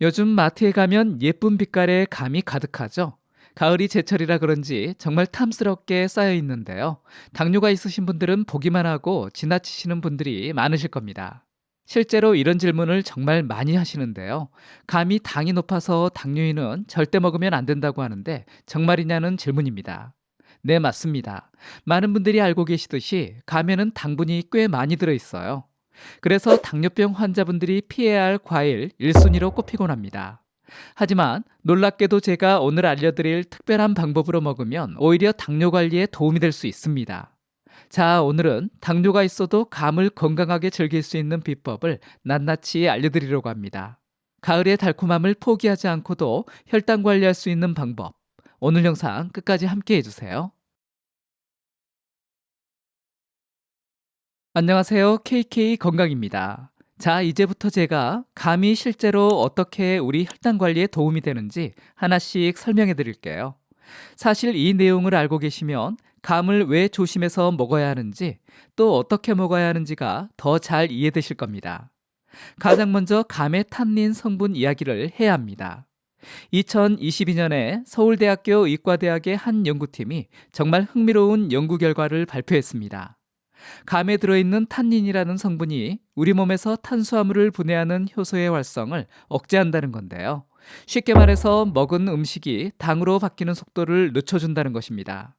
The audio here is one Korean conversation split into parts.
요즘 마트에 가면 예쁜 빛깔의 감이 가득하죠. 가을이 제철이라 그런지 정말 탐스럽게 쌓여 있는데요. 당뇨가 있으신 분들은 보기만 하고 지나치시는 분들이 많으실 겁니다. 실제로 이런 질문을 정말 많이 하시는데요. 감이 당이 높아서 당뇨인은 절대 먹으면 안 된다고 하는데 정말이냐는 질문입니다. 네, 맞습니다. 많은 분들이 알고 계시듯이 감에는 당분이 꽤 많이 들어 있어요. 그래서 당뇨병 환자분들이 피해야 할 과일 1순위로 꼽히곤 합니다. 하지만 놀랍게도 제가 오늘 알려드릴 특별한 방법으로 먹으면 오히려 당뇨 관리에 도움이 될 수 있습니다. 자, 오늘은 당뇨가 있어도 감을 건강하게 즐길 수 있는 비법을 낱낱이 알려드리려고 합니다. 가을의 달콤함을 포기하지 않고도 혈당 관리할 수 있는 방법. 오늘 영상 끝까지 함께 해주세요. 안녕하세요. KK 건강입니다. 자, 이제부터 제가 감이 실제로 어떻게 우리 혈당 관리에 도움이 되는지 하나씩 설명해 드릴게요. 사실 이 내용을 알고 계시면 감을 왜 조심해서 먹어야 하는지 또 어떻게 먹어야 하는지가 더 잘 이해되실 겁니다. 가장 먼저 감의 탄닌 성분 이야기를 해야 합니다. 2022년에 서울대학교 의과대학의 한 연구팀이 정말 흥미로운 연구 결과를 발표했습니다. 감에 들어있는 탄닌이라는 성분이 우리 몸에서 탄수화물을 분해하는 효소의 활성을 억제한다는 건데요. 쉽게 말해서 먹은 음식이 당으로 바뀌는 속도를 늦춰준다는 것입니다.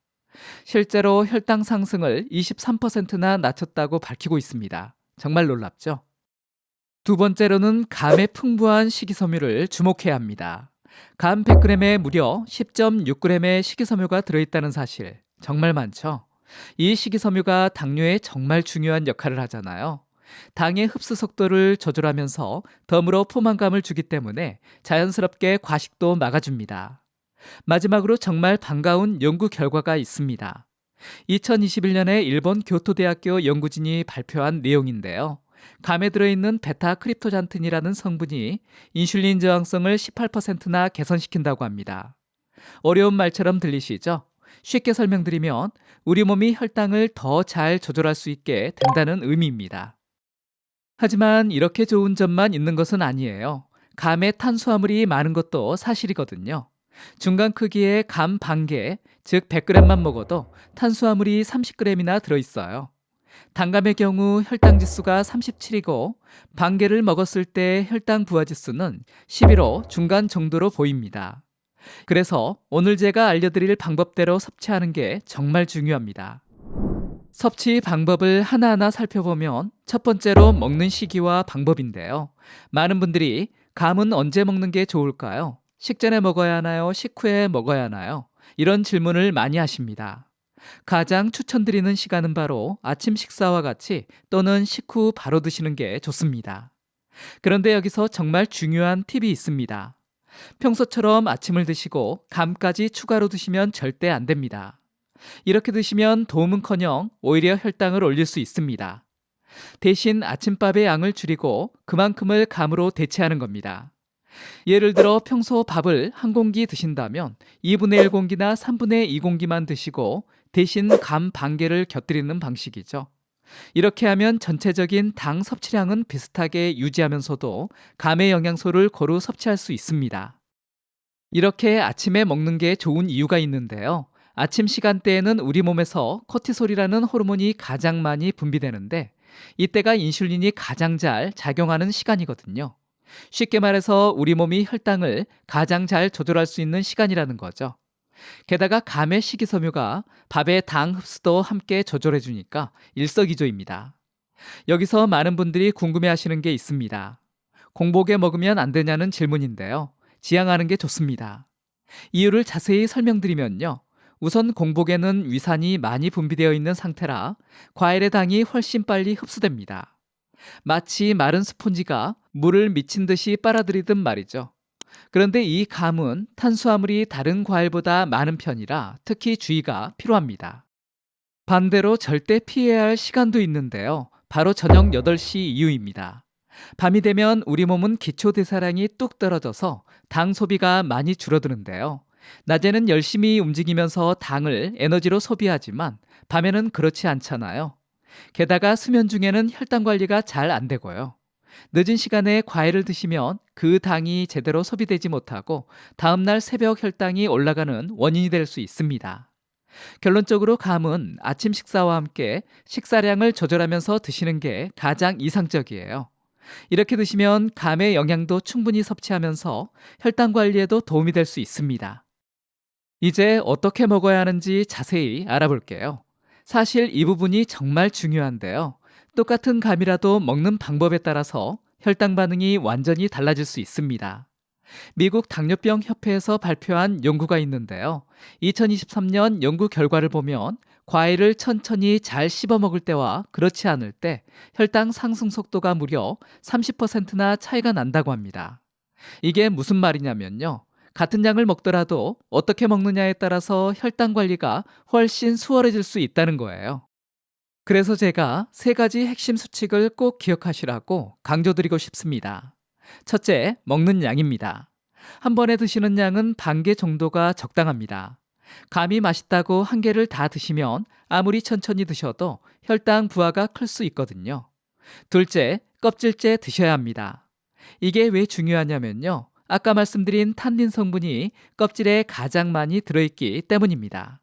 실제로 혈당 상승을 23%나 낮췄다고 밝히고 있습니다. 정말 놀랍죠? 두 번째로는 감의 풍부한 식이섬유를 주목해야 합니다. 감 100g에 무려 10.6g의 식이섬유가 들어있다는 사실, 정말 많죠? 이 식이섬유가 당뇨에 정말 중요한 역할을 하잖아요. 당의 흡수 속도를 조절하면서 덤으로 포만감을 주기 때문에 자연스럽게 과식도 막아줍니다. 마지막으로 정말 반가운 연구 결과가 있습니다. 2021년에 일본 교토대학교 연구진이 발표한 내용인데요. 감에 들어있는 베타크립토잔틴이라는 성분이 인슐린 저항성을 18%나 개선시킨다고 합니다. 어려운 말처럼 들리시죠? 쉽게 설명드리면 우리 몸이 혈당을 더 잘 조절할 수 있게 된다는 의미입니다. 하지만 이렇게 좋은 점만 있는 것은 아니에요. 감에 탄수화물이 많은 것도 사실이거든요. 중간 크기의 감 반개, 즉 100g만 먹어도 탄수화물이 30g이나 들어있어요. 단감의 경우 혈당 지수가 37이고 반개를 먹었을 때 혈당 부하 지수는 11로 중간 정도로 보입니다. 그래서 오늘 제가 알려드릴 방법대로 섭취하는 게 정말 중요합니다. 섭취 방법을 하나하나 살펴보면 첫 번째로 먹는 시기와 방법인데요. 많은 분들이 감은 언제 먹는 게 좋을까요? 식전에 먹어야 하나요? 식후에 먹어야 하나요? 이런 질문을 많이 하십니다. 가장 추천드리는 시간은 바로 아침 식사와 같이 또는 식후 바로 드시는 게 좋습니다. 그런데 여기서 정말 중요한 팁이 있습니다. 평소처럼 아침을 드시고 감까지 추가로 드시면 절대 안 됩니다. 이렇게 드시면 도움은커녕 오히려 혈당을 올릴 수 있습니다. 대신 아침밥의 양을 줄이고 그만큼을 감으로 대체하는 겁니다. 예를 들어 평소 밥을 한 공기 드신다면 2분의 1 공기나 3분의 2 공기만 드시고 대신 감 반개를 곁들이는 방식이죠. 이렇게 하면 전체적인 당 섭취량은 비슷하게 유지하면서도 감의 영양소를 고루 섭취할 수 있습니다. 이렇게 아침에 먹는 게 좋은 이유가 있는데요. 아침 시간대에는 우리 몸에서 코티솔이라는 호르몬이 가장 많이 분비되는데 이때가 인슐린이 가장 잘 작용하는 시간이거든요. 쉽게 말해서 우리 몸이 혈당을 가장 잘 조절할 수 있는 시간이라는 거죠. 게다가 감의 식이섬유가 밥의 당 흡수도 함께 조절해 주니까 일석이조입니다. 여기서 많은 분들이 궁금해하시는 게 있습니다. 공복에 먹으면 안 되냐는 질문인데요. 지양하는 게 좋습니다. 이유를 자세히 설명드리면요. 우선 공복에는 위산이 많이 분비되어 있는 상태라 과일의 당이 훨씬 빨리 흡수됩니다. 마치 마른 스폰지가 물을 미친 듯이 빨아들이듯 말이죠. 그런데 이 감은 탄수화물이 다른 과일보다 많은 편이라 특히 주의가 필요합니다. 반대로 절대 피해야 할 시간도 있는데요. 바로 저녁 8시 이후입니다. 밤이 되면 우리 몸은 기초대사량이 뚝 떨어져서 당 소비가 많이 줄어드는데요. 낮에는 열심히 움직이면서 당을 에너지로 소비하지만 밤에는 그렇지 않잖아요. 게다가 수면 중에는 혈당 관리가 잘 안 되고요. 늦은 시간에 과일을 드시면 그 당이 제대로 소비되지 못하고 다음날 새벽 혈당이 올라가는 원인이 될 수 있습니다. 결론적으로 감은 아침 식사와 함께 식사량을 조절하면서 드시는 게 가장 이상적이에요. 이렇게 드시면 감의 영양도 충분히 섭취하면서 혈당 관리에도 도움이 될 수 있습니다. 이제 어떻게 먹어야 하는지 자세히 알아볼게요. 사실 이 부분이 정말 중요한데요. 똑같은 감이라도 먹는 방법에 따라서 혈당 반응이 완전히 달라질 수 있습니다. 미국 당뇨병 협회에서 발표한 연구가 있는데요. 2023년 연구 결과를 보면 과일을 천천히 잘 씹어 먹을 때와 그렇지 않을 때 혈당 상승 속도가 무려 30%나 차이가 난다고 합니다. 이게 무슨 말이냐면요. 같은 양을 먹더라도 어떻게 먹느냐에 따라서 혈당 관리가 훨씬 수월해질 수 있다는 거예요. 그래서 제가 세 가지 핵심 수칙을 꼭 기억하시라고 강조드리고 싶습니다. 첫째, 먹는 양입니다. 한 번에 드시는 양은 반 개 정도가 적당합니다. 감이 맛있다고 한 개를 다 드시면 아무리 천천히 드셔도 혈당 부하가 클 수 있거든요. 둘째, 껍질째 드셔야 합니다. 이게 왜 중요하냐면요. 아까 말씀드린 탄닌 성분이 껍질에 가장 많이 들어있기 때문입니다.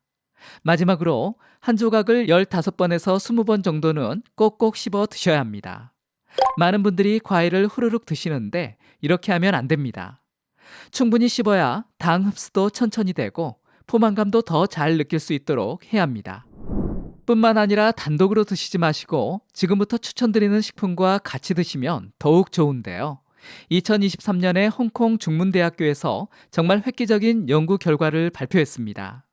마지막으로 한 조각을 15번에서 20번 정도는 꼭꼭 씹어 드셔야 합니다. 많은 분들이 과일을 후루룩 드시는데 이렇게 하면 안 됩니다. 충분히 씹어야 당 흡수도 천천히 되고 포만감도 더 잘 느낄 수 있도록 해야 합니다. 뿐만 아니라 단독으로 드시지 마시고 지금부터 추천드리는 식품과 같이 드시면 더욱 좋은데요. 2023년에 홍콩 중문대학교에서 정말 획기적인 연구 결과를 발표했습니다.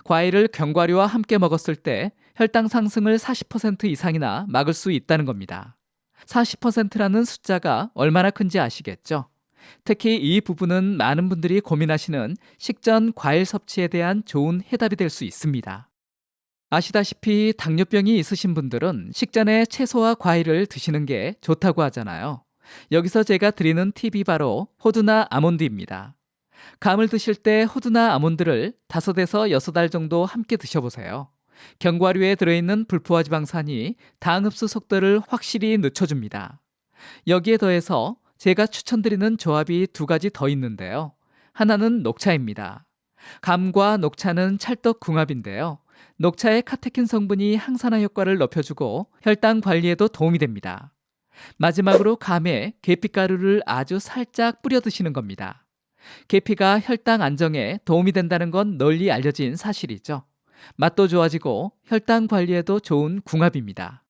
과일을 견과류와 함께 먹었을 때 혈당 상승을 40% 이상이나 막을 수 있다는 겁니다. 40%라는 숫자가 얼마나 큰지 아시겠죠? 특히 이 부분은 많은 분들이 고민하시는 식전 과일 섭취에 대한 좋은 해답이 될 수 있습니다. 아시다시피 당뇨병이 있으신 분들은 식전에 채소와 과일을 드시는 게 좋다고 하잖아요. 여기서 제가 드리는 팁이 바로 호두나 아몬드입니다. 감을 드실 때 호두나 아몬드를 5에서 6알 정도 함께 드셔보세요. 견과류에 들어있는 불포화 지방산이 당 흡수 속도를 확실히 늦춰줍니다. 여기에 더해서 제가 추천드리는 조합이 2가지 더 있는데요. 하나는 녹차입니다. 감과 녹차는 찰떡궁합인데요. 녹차의 카테킨 성분이 항산화 효과를 높여주고 혈당 관리에도 도움이 됩니다. 마지막으로 감에 계피가루를 아주 살짝 뿌려 드시는 겁니다. 계피가 혈당 안정에 도움이 된다는 건 널리 알려진 사실이죠. 맛도 좋아지고 혈당 관리에도 좋은 궁합입니다.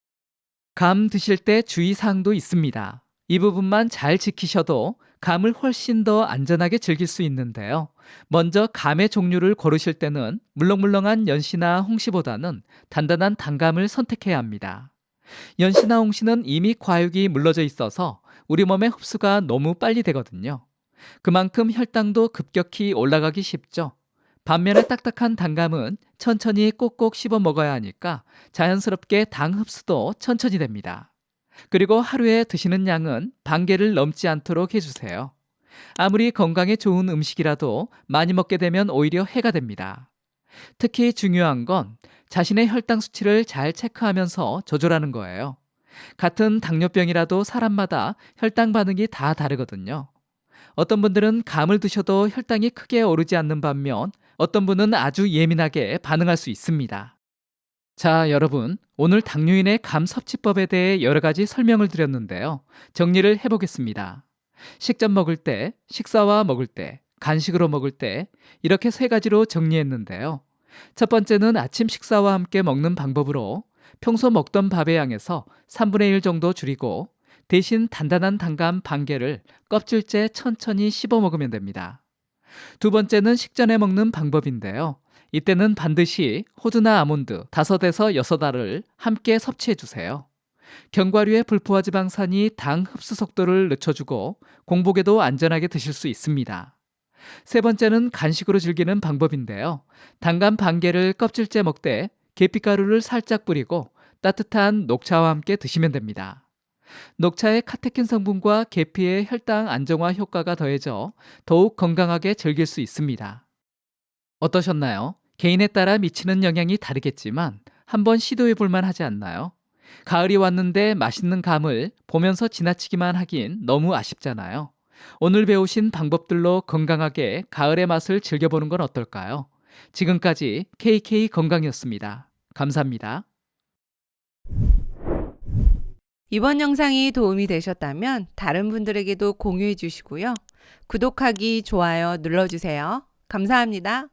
감 드실 때 주의사항도 있습니다. 이 부분만 잘 지키셔도 감을 훨씬 더 안전하게 즐길 수 있는데요. 먼저 감의 종류를 고르실 때는 물렁물렁한 연시나 홍시보다는 단단한 단감을 선택해야 합니다. 연시나 홍시는 이미 과육이 물러져 있어서 우리 몸의 흡수가 너무 빨리 되거든요. 그만큼 혈당도 급격히 올라가기 쉽죠. 반면에 딱딱한 단감은 천천히 꼭꼭 씹어 먹어야 하니까 자연스럽게 당 흡수도 천천히 됩니다. 그리고 하루에 드시는 양은 반 개를 넘지 않도록 해주세요. 아무리 건강에 좋은 음식이라도 많이 먹게 되면 오히려 해가 됩니다. 특히 중요한 건 자신의 혈당 수치를 잘 체크하면서 조절하는 거예요. 같은 당뇨병이라도 사람마다 혈당 반응이 다 다르거든요. 어떤 분들은 감을 드셔도 혈당이 크게 오르지 않는 반면 어떤 분은 아주 예민하게 반응할 수 있습니다. 자, 여러분, 오늘 당뇨인의 감 섭취법에 대해 여러 가지 설명을 드렸는데요. 정리를 해보겠습니다. 식전 먹을 때, 식사와 먹을 때, 간식으로 먹을 때 이렇게 3가지로 정리했는데요. 첫 번째는 아침 식사와 함께 먹는 방법으로 평소 먹던 밥의 양에서 3분의 1 정도 줄이고 대신 단단한 단감 반 개를 껍질째 천천히 씹어 먹으면 됩니다. 두 번째는 식전에 먹는 방법인데요. 이때는 반드시 호두나 아몬드 5에서 6알을 함께 섭취해 주세요. 견과류의 불포화 지방산이 당 흡수 속도를 늦춰주고 공복에도 안전하게 드실 수 있습니다. 세 번째는 간식으로 즐기는 방법인데요. 단감 반 개를 껍질째 먹되 계피가루를 살짝 뿌리고 따뜻한 녹차와 함께 드시면 됩니다. 녹차의 카테킨 성분과 계피의 혈당 안정화 효과가 더해져 더욱 건강하게 즐길 수 있습니다. 어떠셨나요? 개인에 따라 미치는 영향이 다르겠지만 한번 시도해 볼 만하지 않나요? 가을이 왔는데 맛있는 감을 보면서 지나치기만 하긴 너무 아쉽잖아요. 오늘 배우신 방법들로 건강하게 가을의 맛을 즐겨보는 건 어떨까요? 지금까지 KK 건강이었습니다. 감사합니다. 이번 영상이 도움이 되셨다면 다른 분들에게도 공유해 주시고요. 구독하기, 좋아요 눌러주세요. 감사합니다.